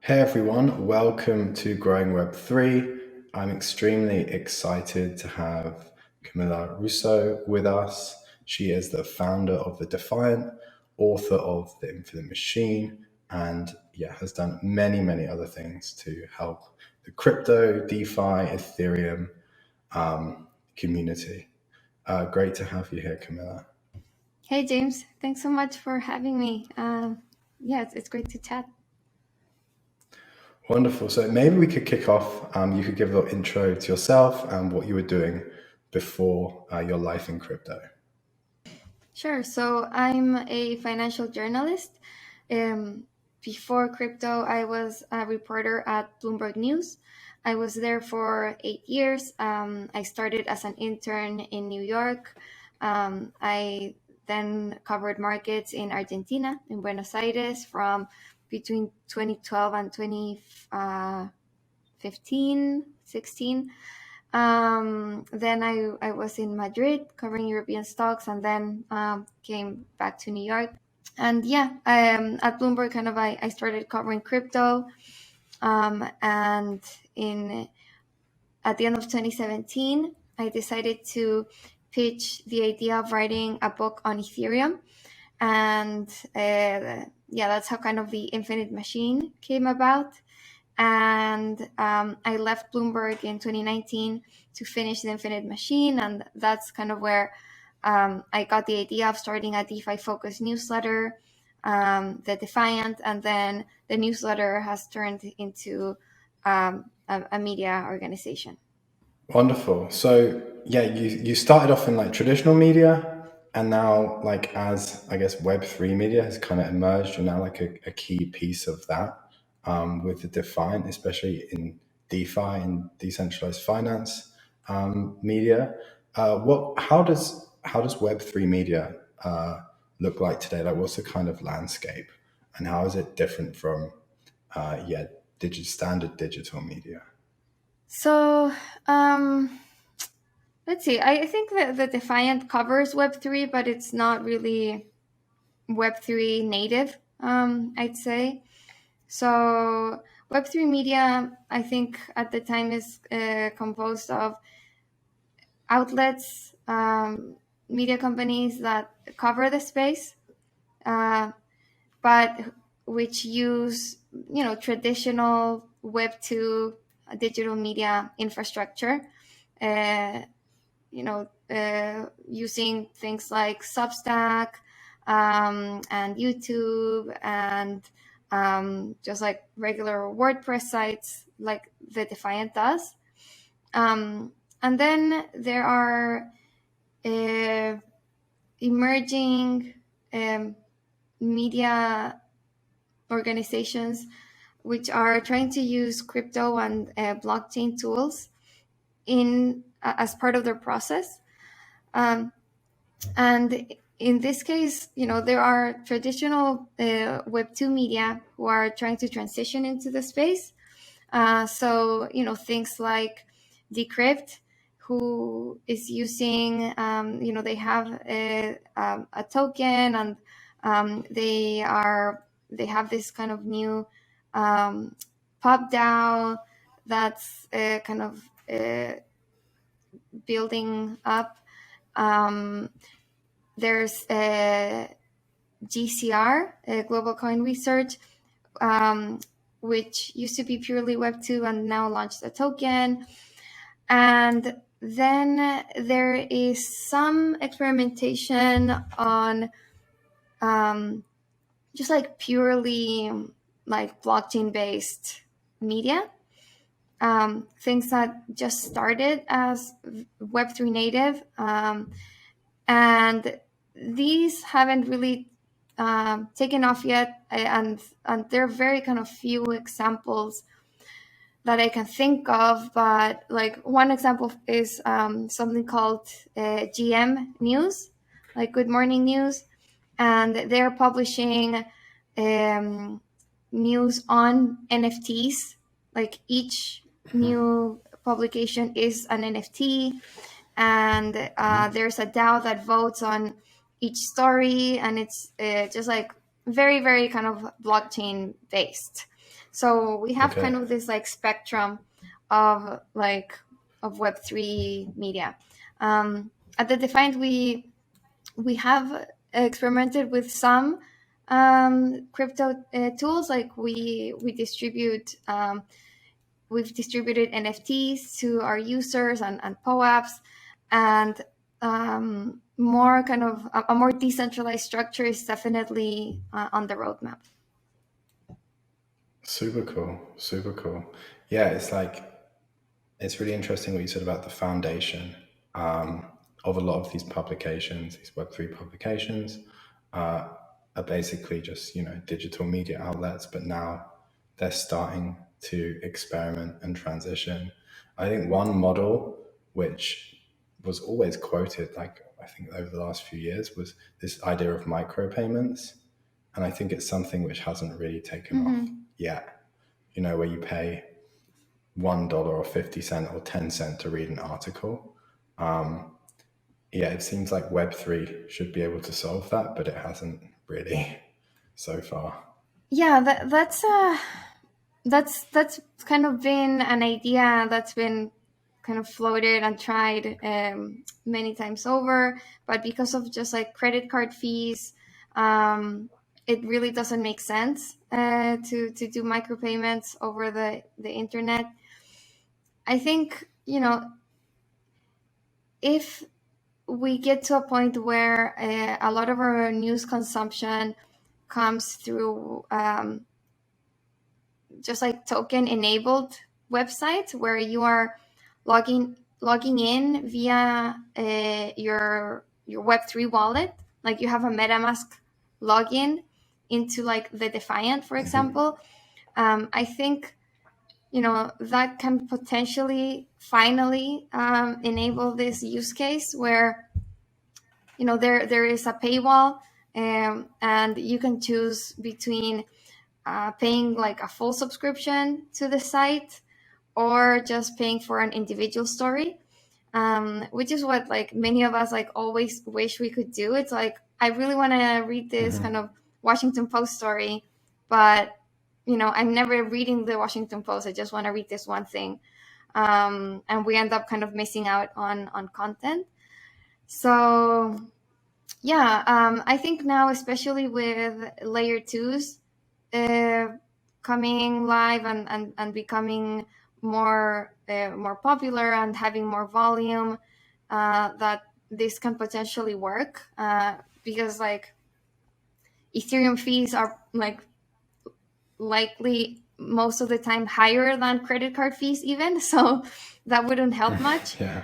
Hey everyone, welcome to Growing Web3. I'm extremely excited to have Camila Russo with us. She is the founder of the Defiant, author of The Infinite Machine, and has done many other things to help the crypto, DeFi, Ethereum community. Great to have you here, Camila. Hey, James. Thanks so much for having me. It's great to chat. Wonderful. So maybe we could kick off. You could give a little intro to yourself and what you were doing before your life in crypto. Sure. So I'm a financial journalist. Before crypto, I was a reporter at Bloomberg News. I was there for 8 years. I started as an intern in New York. I then covered markets in Argentina, in Buenos Aires, from between 2012 and 2015, 16. Then I was in Madrid covering European stocks, and then came back to New York. And at Bloomberg, I started covering crypto. And at the end of 2017, I decided to pitch the idea of writing a book on Ethereum. And that's how kind of the Infinite Machine came about. And I left Bloomberg in 2019 to finish the Infinite Machine, and that's kind of where I got the idea of starting a DeFi-focused newsletter, the Defiant, and then the newsletter has turned into a media organization. Wonderful. So you started off in like traditional media, and now as I guess Web3 media has kind of emerged, you're now like a key piece of that with the Defiant, especially in DeFi and decentralized finance media. How does Web3 media look like today? Like, what's the kind of landscape, and how is it different from standard digital media? So let's see. I think that the Defiant covers Web3, but it's not really Web3 native, I'd say. So Web3 media, I think at the time is composed of outlets, media companies that cover the space, but which use, traditional Web2 digital media infrastructure, using things like Substack and YouTube and just like regular WordPress sites like the Defiant does. And then there are emerging media organizations which are trying to use crypto and blockchain tools as part of their process. And in this case, there are traditional Web2 media who are trying to transition into the space. So, things like Decrypt, who is using, they have a token, and they have this kind of new pub DAO that's kind of building up. There's GCR, Global Coin Research, which used to be purely Web2 and now launched a token. And then there is some experimentation on just like purely like blockchain-based media. Things that just started as Web3 native, and these haven't really taken off yet, and there are very kind of few examples that I can think of. But like one example is something called GM News, like Good Morning News, and they're publishing news on NFTs. Like each new publication is an NFT, and there's a DAO that votes on each story, and it's just like very kind of blockchain based. So we have kind Okay. of this like spectrum of Web3 media. At the Defiant, we have experimented with some crypto tools. Like we distribute we've distributed NFTs to our users and POAPs, and more kind of a more decentralized structure is definitely on the roadmap. Super cool. Super cool. Yeah, it's really interesting what you said about the foundation um, of a lot of these publications, these Web3 publications, uh, are basically just, digital media outlets, but now they're starting to experiment and transition. I think one model which was always quoted, like I think over the last few years, was this idea of micropayments. And I think it's something which hasn't really taken off yet, where you pay $1 or 50 cents or 10 cents to read an article. Yeah, it seems like Web3 should be able to solve that, but it hasn't really so far. Yeah, that's kind of been an idea that's been kind of floated and tried many times over, but because of just like credit card fees, it really doesn't make sense to do micropayments over the internet. I think, if we get to a point where a lot of our news consumption comes through just like token enabled websites where you are logging in via your Web3 wallet, like you have a MetaMask login into like the Defiant, for example. I think that can potentially finally enable this use case where there is a paywall, and you can choose between paying like a full subscription to the site or just paying for an individual story, which is what like many of us like always wish we could do. It's like, I really want to read this kind of Washington Post story, but I'm never reading the Washington Post. I just want to read this one thing, and we end up kind of missing out on content. So yeah, I think now, especially with layer twos uh, coming live and becoming more popular and having more volume, that this can potentially work, because like Ethereum fees are like likely most of the time higher than credit card fees even, so that wouldn't help much. Yeah.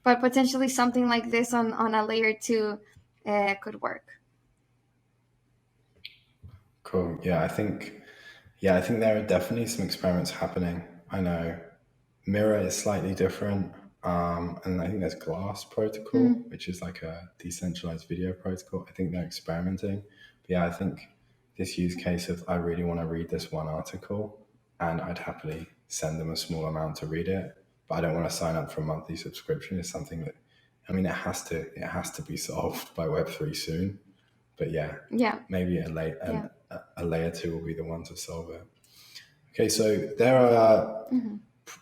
But potentially something like this on a layer two could work. Cool. I think there are definitely some experiments happening. I know Mirror is slightly different. And I think there's Glass Protocol, which is like a decentralized video protocol. I think they're experimenting. But yeah, I think this use case of I really want to read this one article and I'd happily send them a small amount to read it, but I don't want to sign up for a monthly subscription is something that, I mean, it has to be solved by Web3 soon. But yeah, Yeah. maybe Yeah. a layer two will be the one to solve it. Okay, so there are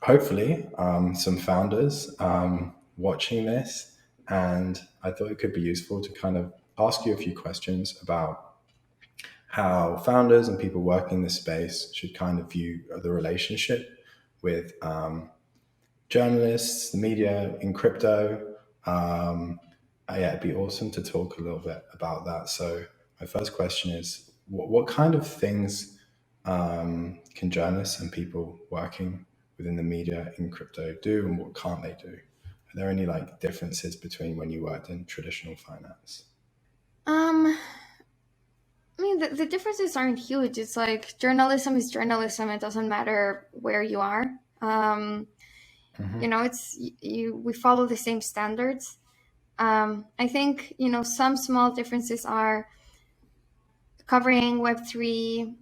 hopefully some founders watching this, and I thought it could be useful to kind of ask you a few questions about how founders and people working in this space should kind of view the relationship with journalists, the media in crypto. Yeah, it'd be awesome to talk a little bit about that. So my first question is, what kind of things can journalists and people working within the media in crypto do, and what can't they do? Are there any like differences between when you worked in traditional finance? I mean, the differences aren't huge. It's like journalism is journalism. It doesn't matter where you are. It's we follow the same standards. I think some small differences are covering Web3.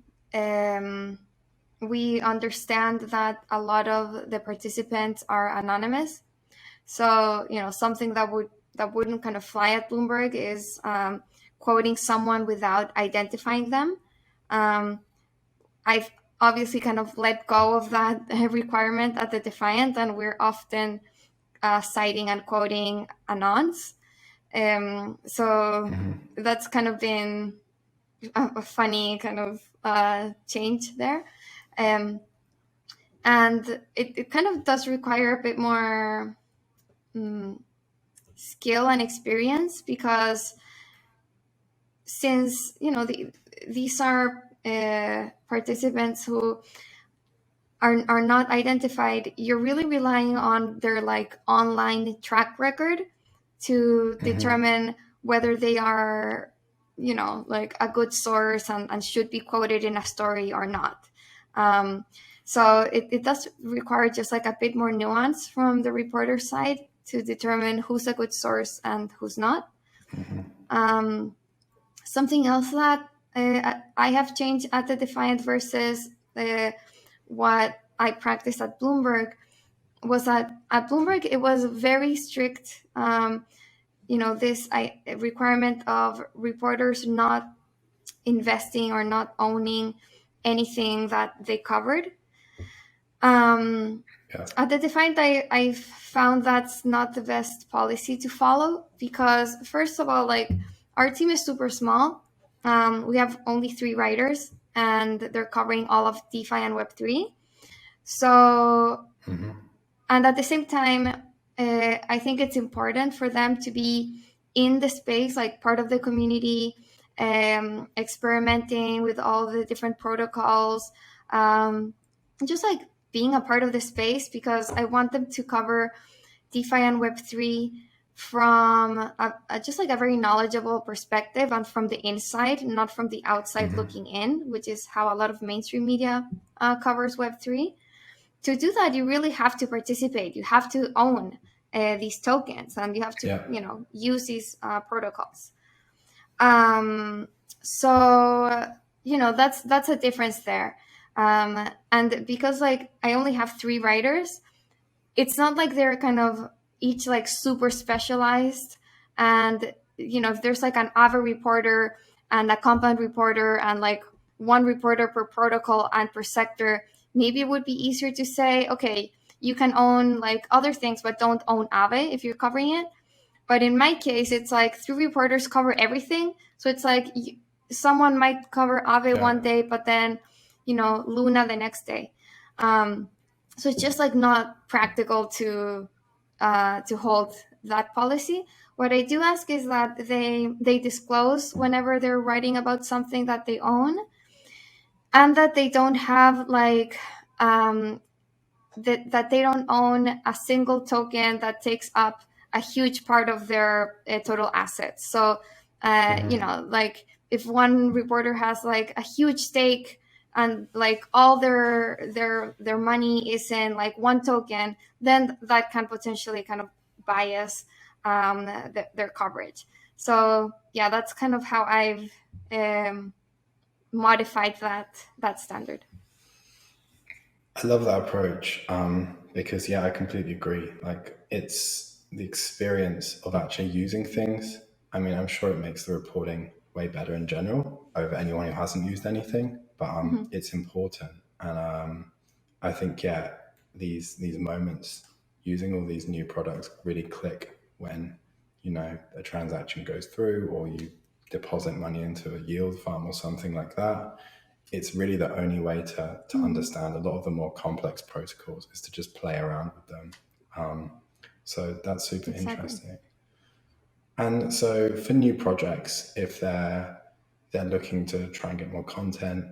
We understand that a lot of the participants are anonymous. So something that wouldn't kind of fly at Bloomberg is quoting someone without identifying them. I've obviously kind of let go of that requirement at the Defiant, and we're often citing and quoting anons. So that's kind of been a funny kind of change there. And it kind of does require a bit more skill and experience, because since, these are participants who are not identified, you're really relying on their like online track record to determine whether they are, like a good source and should be quoted in a story or not. So it does require just like a bit more nuance from the reporter side to determine who's a good source and who's not. Something else that I have changed at the Defiant versus what I practiced at Bloomberg was that at Bloomberg it was very strict. This requirement of reporters not investing or not owning anything that they covered. At the Defiant, I found that's not the best policy to follow, because first of all, like, our team is super small. We have only 3 writers, and they're covering all of DeFi and Web3. So, and at the same time, I think it's important for them to be in the space, like part of the community, experimenting with all the different protocols, just like being a part of the space, because I want them to cover DeFi and Web3 from just like a very knowledgeable perspective and from the inside, not from the outside looking in, which is how a lot of mainstream media covers Web3. To do that, you really have to participate. You have to own these tokens, and you have to, use these protocols. So, that's a difference there. And because like I only have 3 writers, it's not like they're kind of each like super specialized. And, if there's like an Aave reporter and a compound reporter and like 1 reporter per protocol and per sector, maybe it would be easier to say, okay, you can own like other things, but don't own Aave if you're covering it. But in my case, it's like 3 reporters cover everything. So it's like someone might cover Aave one day, but then, Luna the next day. So it's just like not practical to hold that policy. What I do ask is that they disclose whenever they're writing about something that they own, and that they don't have like that they don't own a single token that takes up a huge part of their total assets. So like if one reporter has like a huge stake and like all their money is in like 1 token, then that can potentially kind of bias their coverage. So yeah, that's kind of how I've modified that standard. I love that approach because, I completely agree. Like, it's the experience of actually using things. I mean, I'm sure it makes the reporting way better in general over anyone who hasn't used anything, but it's important. And I think, these moments using all these new products really click when, a transaction goes through, or you deposit money into a yield farm or something like that. It's really the only way to understand a lot of the more complex protocols is to just play around with them. So that's super interesting. And so for new projects, if they're looking to try and get more content,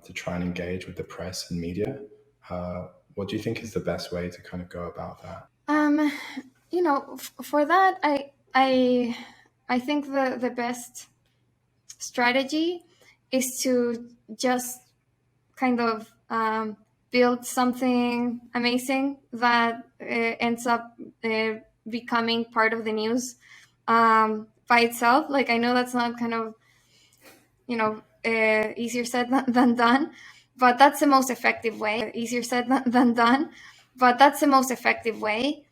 to try and engage with the press and media, what do you think is the best way to kind of go about that? For that, I think the best strategy is to just kind of build something amazing that ends up becoming part of the news by itself. Like, I know that's not kind of, easier said than done, but that's the most effective way. Easier said than done, but that's the most effective way.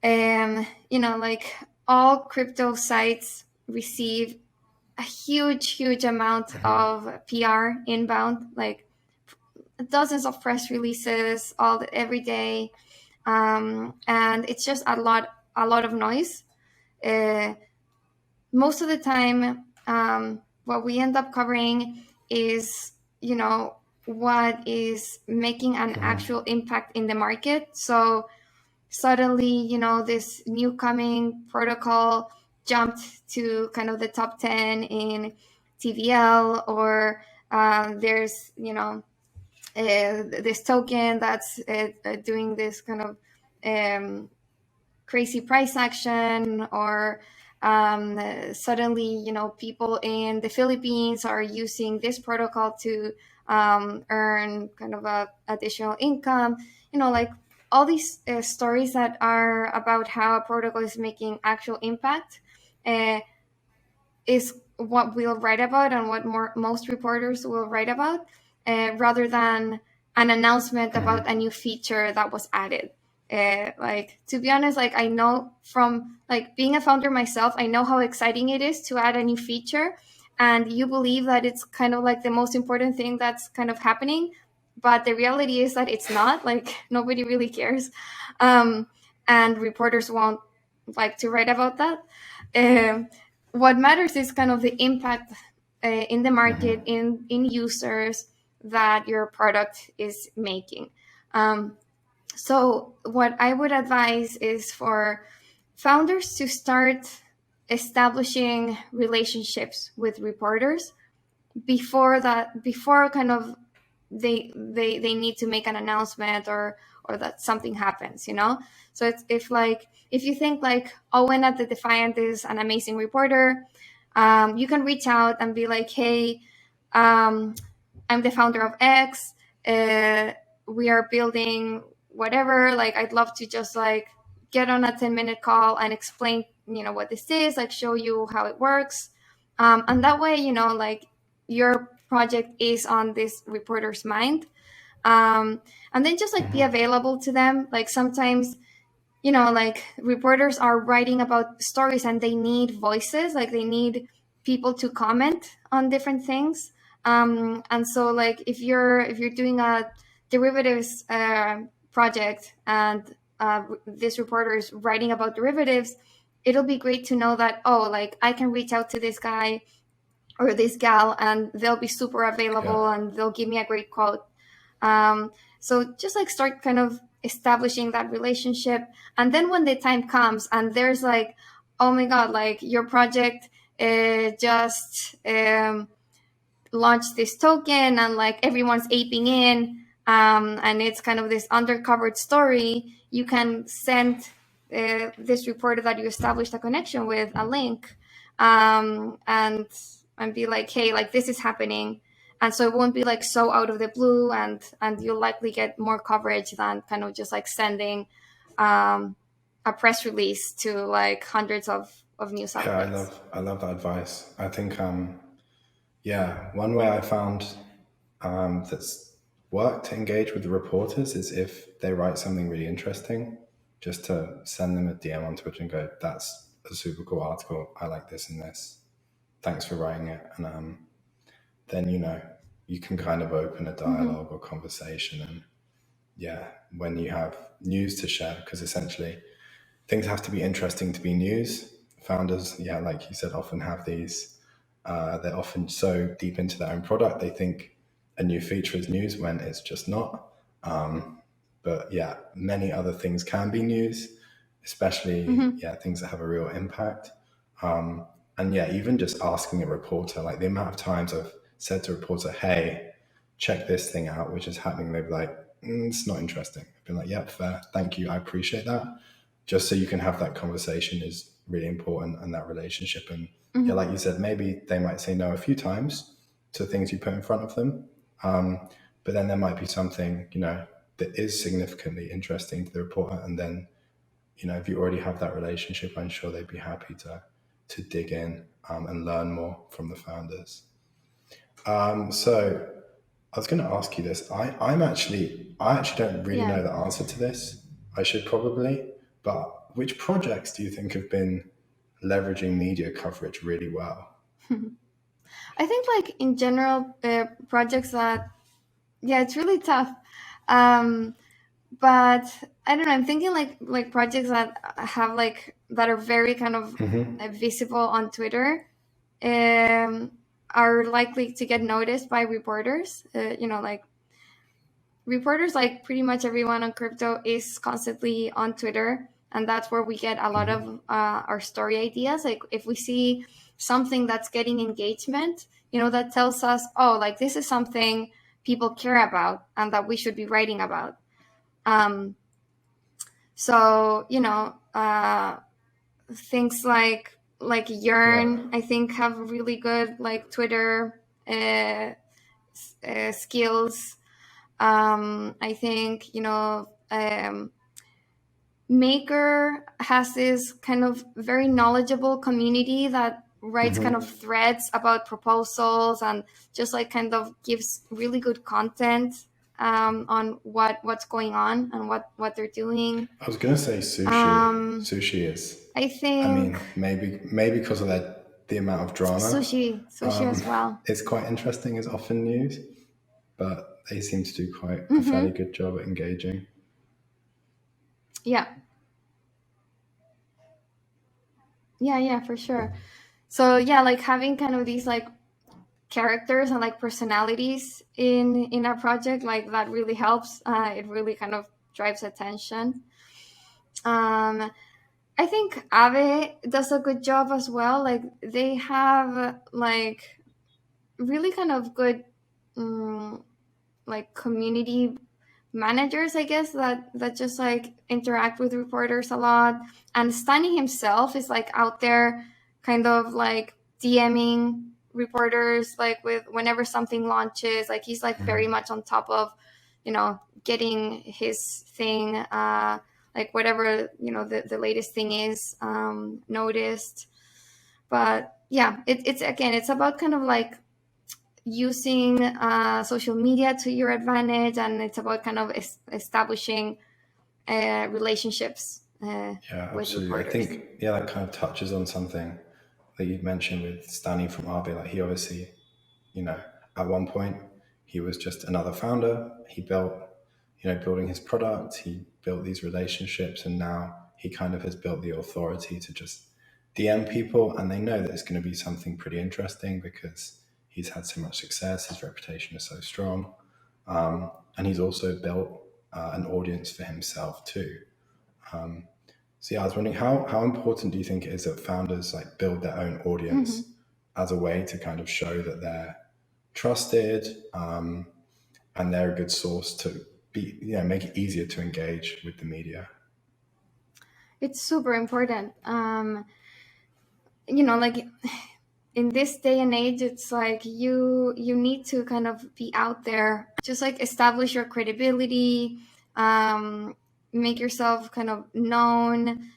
Like, all crypto sites receive a huge amount of PR inbound, like dozens of press releases every day, and it's just a lot of noise. Most of the time, what we end up covering is, what is making an actual impact in the market. So suddenly, this new coming protocol jumped to kind of the top 10 in TVL, or there's, this token that's doing this kind of crazy price action, or suddenly, people in the Philippines are using this protocol to earn kind of a additional income. Like all these stories that are about how a protocol is making actual impact uh, is what we'll write about, and what most reporters will write about, rather than an announcement about a new feature that was added. Like, to be honest, like, I know from like being a founder myself, I know how exciting it is to add a new feature, and you believe that it's kind of like the most important thing that's kind of happening, but the reality is that it's not. Like, nobody really cares, and reporters won't like to write about that. Um, what matters is kind of the impact in the market, in users, that your product is making. So what I would advise is for founders to start establishing relationships with reporters before kind of they need to make an announcement, or that something happens. So it's, if you think like Owen at the Defiant is an amazing reporter, you can reach out and be like, hey, I'm the founder of X, we are building whatever, like, I'd love to just like get on a 10-minute call and explain what this is, like show you how it works, and that way, like, your project is on this reporter's mind, and then just like be available to them. Like, sometimes, like, reporters are writing about stories and they need voices, like they need people to comment on different things, and so, like, if you're doing a derivatives project, and this reporter is writing about derivatives, it'll be great to know that, oh, like, I can reach out to this guy or this gal, and they'll be super available, and they'll give me a great quote. So just like start kind of establishing that relationship, and then when the time comes and there's like, oh my god, like, your project just launched this token, and like everyone's aping in, and it's kind of this undercovered story, you can send this reporter that you established a connection with a link, and be like, hey, like, this is happening. And so it won't be like so out of the blue, and you'll likely get more coverage than kind of just like sending a press release to like hundreds of news outlets. Yeah, I love that advice. I think one way I found that's worked to engage with the reporters is if they write something really interesting, just to send them a DM on Twitter and go, "That's a super cool article. I like this and this. Thanks for writing it." And then you can kind of open a dialogue or conversation, and when you have news to share, because essentially things have to be interesting to be news. Founders, like you said, often have these. They're often so deep into their own product, they think a new feature is news when it's just not. But many other things can be news, especially things that have a real impact. And even just asking a reporter, like the amount of times I've said to a reporter, "Hey, check this thing out," which is happening. They'd be like, "It's not interesting." I've been like, "Yep, fair, thank you, I appreciate that." Just so you can have that conversation is really important, and that relationship. And like you said, maybe they might say no a few times to things you put in front of them, but then there might be something that is significantly interesting to the reporter, and then if you already have that relationship, I'm sure they'd be happy to dig in and learn more from the founders. So I was going to ask you this. I actually don't really know the answer to this. I should probably, but which projects do you think have been leveraging media coverage really well? I think, like, in general, projects that yeah, it's really tough. Um, but I don't know. I'm thinking like projects that have like that are very kind of visible on Twitter, um, are likely to get noticed by reporters. Like reporters, like pretty much everyone on crypto is constantly on Twitter, and that's where we get a lot of our story ideas. Like if we see something that's getting engagement, that tells us, oh, like this is something people care about and that we should be writing about. Um, so things like Yeah. Yearn, I think, have really good like Twitter skills. I think Maker has this kind of very knowledgeable community that writes kind of threads about proposals and just like kind of gives really good content on what's going on and what they're doing. I was gonna say sushi. Um, Sushi is. I I think mean, maybe because of the amount of drama, sushi as well. it's quite interesting as often news. But they seem to do quite a fairly Mm-hmm. good job at engaging. Yeah, yeah, for sure. So yeah, like having kind of these like characters and like personalities in our project, like that really helps. It really kind of drives attention. um I think Ave does a good job as well. Like they have like really kind of good like community managers, I guess, that just like interact with reporters a lot. And Stanley himself is like out there kind of like DMing reporters like with whenever something launches. Like he's like very much on top of getting his thing, like whatever the latest thing is, noticed. But yeah, it's again, it's about kind of like using social media to your advantage, and it's about kind of establishing relationships Yeah, with absolutely. I reporters. think that kind of touches on something that you mentioned with Stanley from RB. Like he obviously, you know, at one point he was just another founder. He built, building his product. He built these relationships, and now he kind of has built the authority to just DM people, and they know that it's going to be something pretty interesting because he's had so much success. His reputation is so strong, and he's also built an audience for himself too. So yeah, I was wondering how important do you think it is that founders like build their own Mm-hmm. audience as a way to kind of show that they're trusted, and they're a good source to be, make it easier to engage with the media. It's super important. Like in this day and age, it's like you need to kind of be out there, just like establish your credibility, um, make yourself kind of known,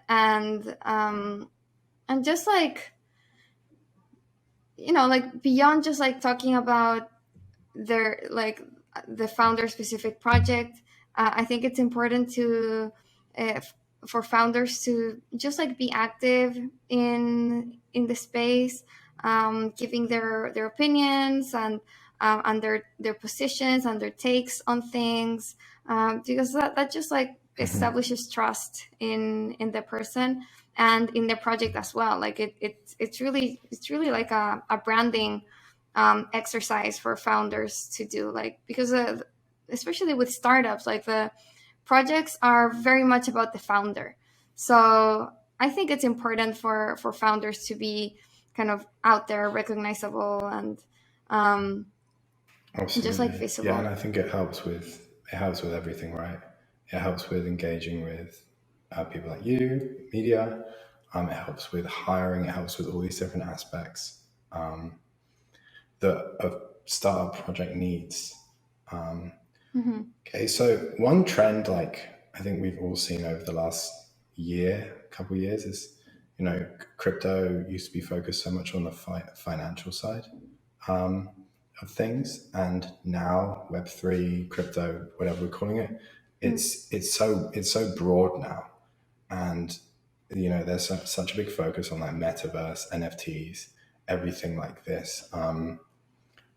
and just like like beyond just like talking about their like the founder specific project. I think it's important to uh, for founders to just like be active in the space, giving their opinions and their positions and their takes on things, because that just like establishes trust in the person and in the project as well. Like it's really like a branding exercise for founders to do, like because especially with startups, like the projects are very much about the founder. So I think it's important for founders to be kind of out there, recognizable, and um, just like Absolutely, yeah, and visible. I think it helps with everything, right? It helps with engaging with people like you, media. It helps with hiring. It helps with all these different aspects that a startup project needs. Hmm. Okay, so one trend, like I think we've all seen over the last couple of years, is crypto used to be focused so much on the financial side of things, and now Web3, crypto, whatever we're calling it, it's so broad now, and there's such a big focus on like metaverse, NFTs, everything like this.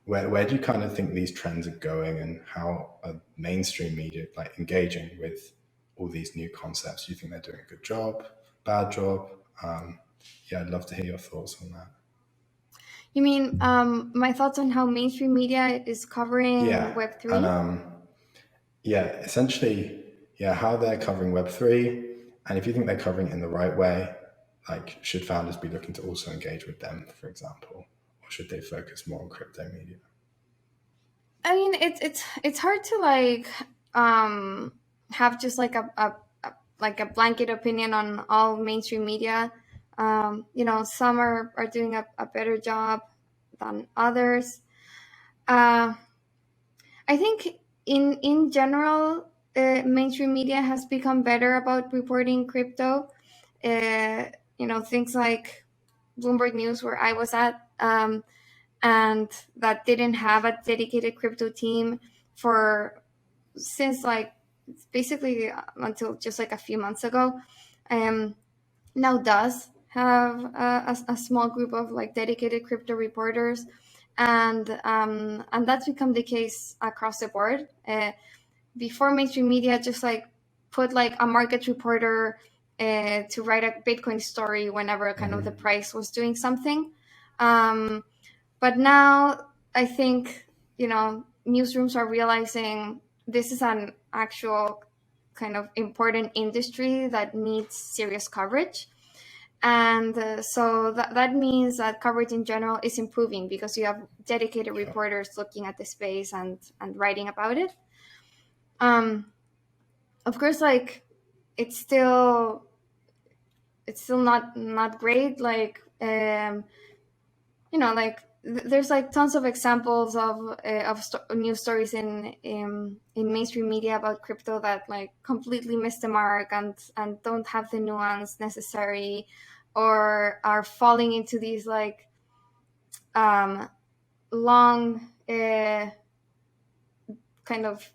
where do you kind of think these trends are going, and how are mainstream media like engaging with all these new concepts? Do you think they're doing a good job, bad job? Yeah, I'd love to hear your thoughts on that. You mean my thoughts on how mainstream media is covering Yeah, and Web3? yeah, essentially, yeah, how they're covering Web3, and if you think they're covering it in the right way, like should founders be looking to also engage with them, for example, or should they focus more on crypto media? I mean, it's hard to like have just like a blanket opinion on all mainstream media. Some are doing a better job than others. Uh, I think in general, mainstream media has become better about reporting crypto. Things like Bloomberg News, where I was at, and that didn't have a dedicated crypto team for since like basically until just like a few months ago. Now does have a small group of like dedicated crypto reporters, and that's become the case across the board. Before, mainstream media just like put like a market reporter to write a Bitcoin story whenever kind of the price was doing something. But now I think, newsrooms are realizing this is an actual kind of important industry that needs serious coverage. And so that means that coverage in general is improving because you have dedicated reporters looking at the space and writing about it. Of course, like it's still not great. Like like there's like tons of examples of news stories in mainstream media about crypto that like completely miss the mark and don't have the nuance necessary, or are falling into these like long kind of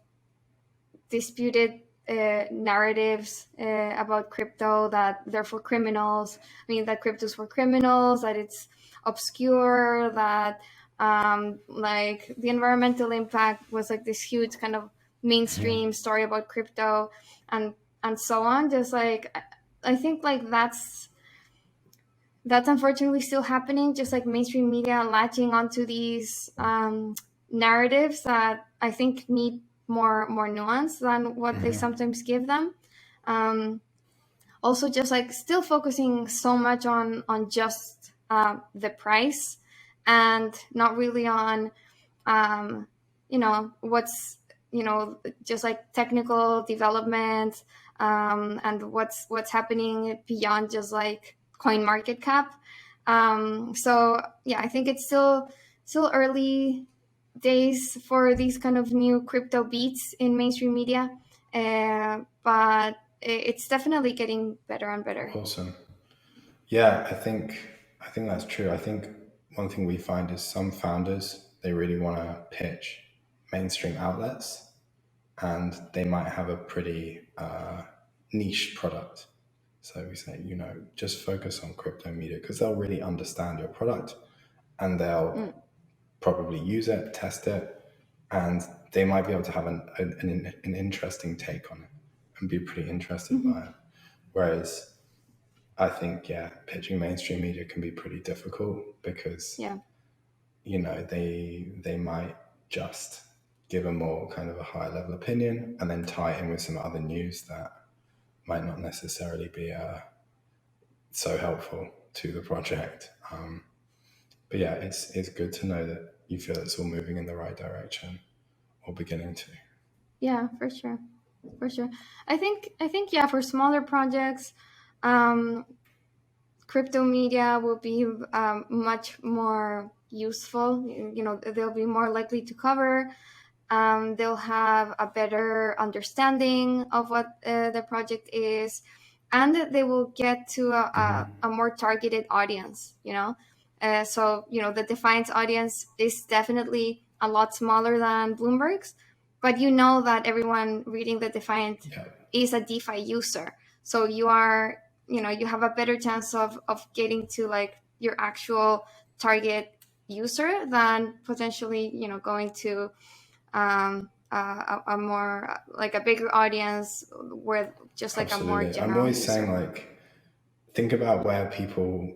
disputed narratives about crypto, that they're for criminals. I mean, that crypto's for criminals, that it's obscure, that like the environmental impact was like this huge kind of mainstream story about crypto, and so on. Just like I think like that's unfortunately still happening. Just like mainstream media latching onto these narratives that I think need more nuance than what they sometimes give them. Also, just like still focusing so much on just the price, and not really on what's just like technical development, and what's happening beyond just like coin market cap. So yeah, I think it's still early days for these kind of new crypto beats in mainstream media, but it's definitely getting better and better. Awesome. Yeah, I think that's true. I think one thing we find is some founders, they really want to pitch mainstream outlets, and they might have a pretty niche product. So we say, just focus on crypto media because they'll really understand your product, and they'll probably use it, test it, and they might be able to have an interesting take on it and be pretty interested by it. Whereas I think, yeah, pitching mainstream media can be pretty difficult because, Yeah. they might just give a more kind of a high level opinion and then tie it in with some other news that might not necessarily be so helpful to the project. But yeah, it's good to know that you feel it's all moving in the right direction or beginning to. Yeah, for sure. I think yeah, for smaller projects, um, crypto media will be much more useful. They'll be more likely to cover. They'll have a better understanding of what the project is, and they will get to a more targeted audience. So the Defiant audience is definitely a lot smaller than Bloomberg's, but that everyone reading the Defiant is a DeFi user. So you have a better chance of getting to like your actual target user than potentially, going to a more like a bigger audience where just like a more Absolutely. I'm general always user. saying, like, think about where people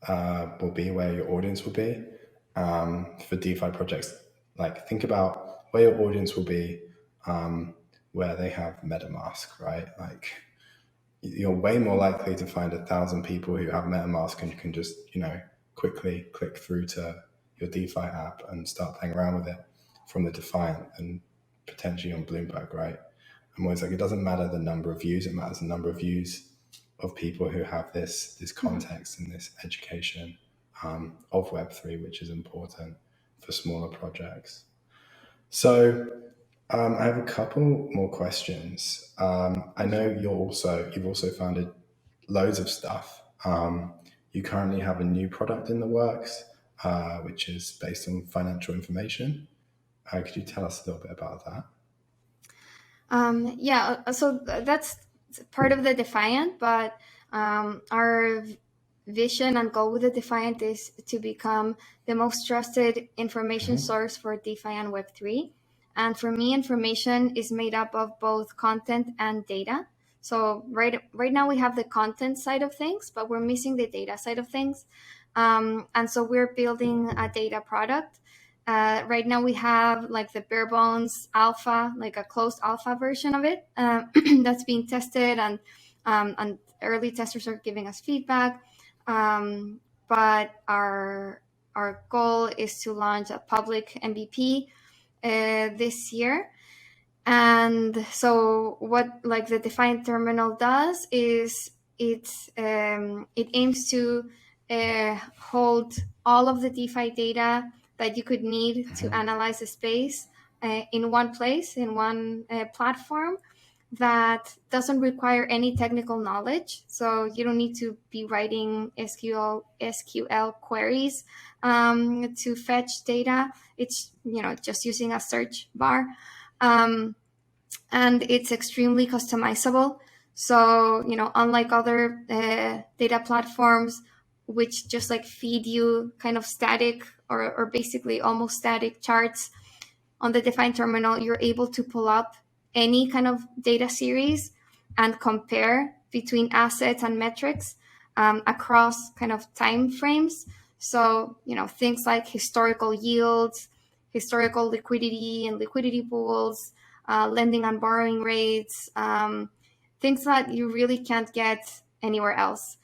will be, where your audience will be for DeFi projects. Like, think about where your audience will be where they have MetaMask, right? Like, you're way more likely to find 1,000 people who have MetaMask, and you can just, quickly click through to your DeFi app and start playing around with it from the Defiant and potentially on Bloomberg, right? I'm always like, it doesn't matter the number of views, it matters the number of views of people who have this context and this education of Web3, which is important for smaller projects. So I have a couple more questions. I know you've also founded loads of stuff. You currently have a new product in the works, which is based on financial information. Could you tell us a little bit about that? So that's part of the Defiant, but our vision and goal with the Defiant is to become the most trusted information source for DeFi and Web3. And for me, information is made up of both content and data. So right now we have the content side of things, but we're missing the data side of things. And so we're building a data product. Right now we have like the bare bones alpha, like a closed alpha version of it that's being tested, and early testers are giving us feedback. But our goal is to launch a public MVP this year. And so what like the Defiant terminal does is it aims to hold all of the DeFi data that you could need to analyze the space in one place, in one platform that doesn't require any technical knowledge. So you don't need to be writing SQL queries to fetch data. It's just using a search bar. And it's extremely customizable. So, unlike other data platforms, which just like feed you kind of static or basically almost static charts, on the Defiant terminal, you're able to pull up any kind of data series and compare between assets and metrics across kind of time frames. So, things like historical yields, historical liquidity and liquidity pools, lending and borrowing rates, things that you really can't get anywhere else.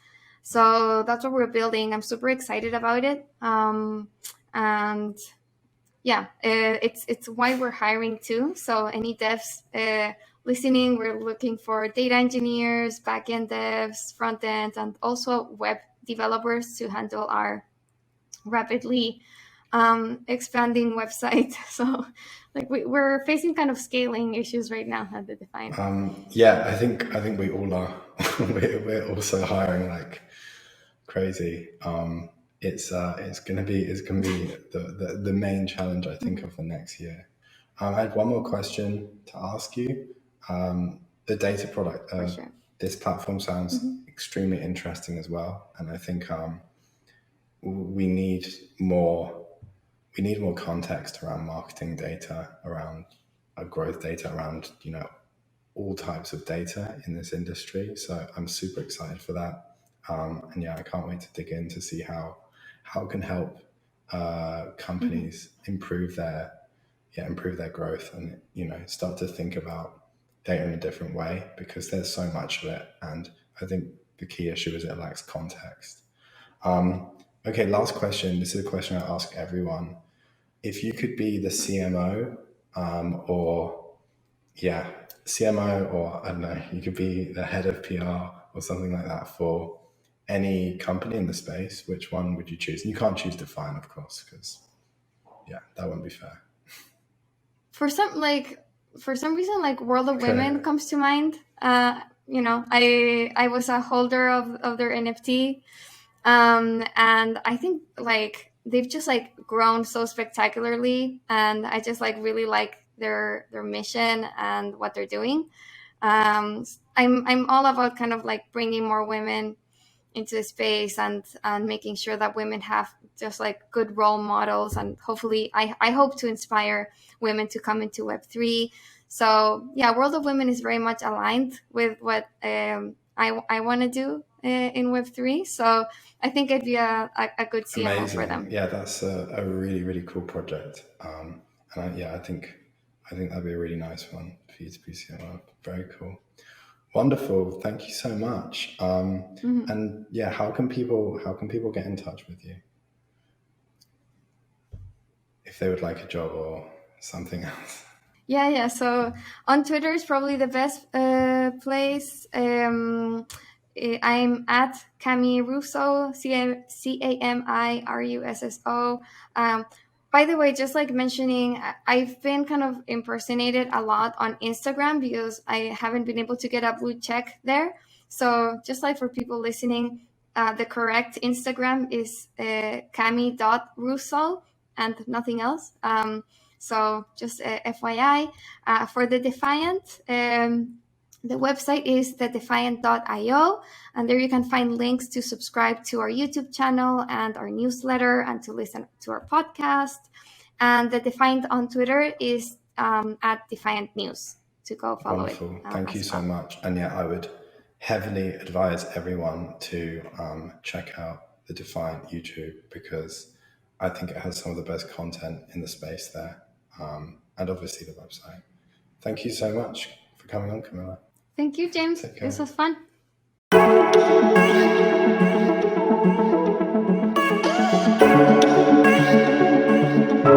So that's what we're building. I'm super excited about it. And yeah, it's why we're hiring too. So any devs listening, we're looking for data engineers, backend devs, front end, and also web developers to handle our rapidly expanding website. So like we're facing kind of scaling issues right now at the Defiant. Yeah, I think we all are. we're also hiring like crazy. It's gonna be the main challenge, I think, of the next year. I had one more question to ask you. The data product, Sure. this platform sounds extremely interesting as well, and I think we need more context around marketing data, around growth data, around all types of data in this industry. So I'm super excited for that. And yeah, I can't wait to dig in to see how it can help companies improve their growth and start to think about data in a different way, because there's so much of it, and I think the key issue is it lacks context. Okay, last question. This is a question I ask everyone. If you could be the CMO, CMO, or I don't know, you could be the head of PR or something like that for any company in the space, which one would you choose? And you can't choose Defiant, of course, because that wouldn't be fair. For some reason, like World of Women comes to mind. I was a holder of their NFT, and I think like they've just like grown so spectacularly, and I just like really like their mission and what they're doing. I'm all about kind of like bringing more women into the space, and making sure that women have just like good role models. And hopefully I hope to inspire women to come into Web3. So yeah, World of Women is very much aligned with what I want to do in Web3. So I think it'd be a good CMO for them. Amazing. Yeah, that's a really, really cool project. And I think that'd be a really nice one for you to be CMO. Very cool. Wonderful. Thank you so much. And yeah, how can people get in touch with you if they would like a job or something else? Yeah. So on Twitter is probably the best place. I'm at Camila Russo, CAMIRUSSO. By the way, just like mentioning, I've been kind of impersonated a lot on Instagram because I haven't been able to get a blue check there. So just like for people listening, the correct Instagram is cami.russo and nothing else. So just FYI, for the Defiant, the website is thedefiant.io, and there you can find links to subscribe to our YouTube channel and our newsletter and to listen to our podcast. And the Defiant on Twitter is at Defiant News to go follow Wonderful. it. Thank you so much. And yeah, I would heavily advise everyone to check out the Defiant YouTube, because I think it has some of the best content in the space there, and obviously the website. Thank you so much for coming on, Camila. Thank you, James. This was fun.